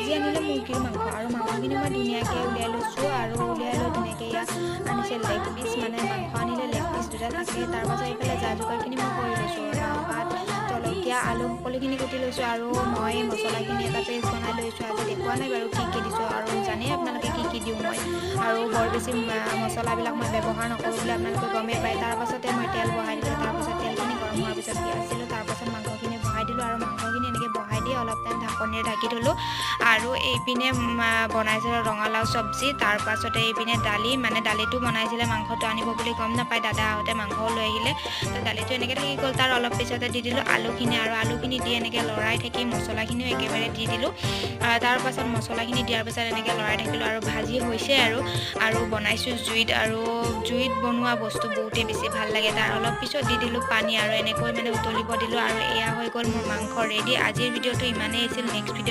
আজি আনিলে মুৰ্গীৰ মাংস আৰু মাংসখিনি মই ধুনীয়াকৈ উলিয়াই লৈছোঁ আৰু উলিয়াই লৈ ধুনীয়াকৈ ইয়াত আনিছে লেগ পিচ মানে মাংস আনিলে লেগ পিচ দুটা থাকে তাৰ পাছত এইফালে যা যোগাৰখিনি মই কৰি লৈছোঁ পাত জলকীয়া আলু সকলোখিনি কুটি লৈছোঁ আৰু মই মছলাখিনি এটা পেষ্ট বনাই লৈছোঁ আজি দেখুওৱা নাই বাৰু কি দিছোঁ আৰু জানেই আপোনালোকে কি দিওঁ মই আৰু বৰ বেছি মছলাবিলাক মই ব্যৱহাৰ নকৰোঁ বুলি আপোনালোকে গমেই পায় তাৰ পাছতে মই তেল বহাই দিলোঁ তাৰ পাছত তেলখিনি গৰম হোৱাৰ পিছত পিঁয়াজ দিলোঁ তাৰ পাছত মাংসখিনি বহাই দিলোঁ আৰু মাংসখিনি এনেকৈ বহাই দি অলপ টাইম ঢাকনিৰে ঢাকি থলোঁ আৰু এইপিনে বনাইছিলোঁ ৰঙালাও চব্জি তাৰ পাছতে এইপিনে দালি মানে দালিটো বনাইছিলে মাংসটো আনিব বুলি গম নাপায় দাদা আহোঁতে মাংসও লৈ আহিলে তো দালিটো এনেকৈ থাকি গ'ল তাৰ অলপ পিছতে দি দিলোঁ আলুখিনি আৰু আলুখিনি দি এনেকৈ লৰাই থাকি মছলাখিনিও একেবাৰে দি দিলোঁ তাৰ পাছত মছলাখিনি দিয়াৰ পাছত এনেকৈ লৰাই থাকিলোঁ আৰু ভাজি হৈছে আৰু বনাইছোঁ জুইত আৰু জুইত বনোৱা বস্তু বহুতেই বেছি ভাল লাগে তাৰ অলপ পিছত দি দিলোঁ পানী আৰু এনেকৈ মানে উতলিব দিলোঁ আৰু এয়া হৈ গ'ল মোৰ মাংস ৰেডি আজিৰ ভিডিঅ'টো ইমানেই আছিল নেক্সট ভিডিঅ'ত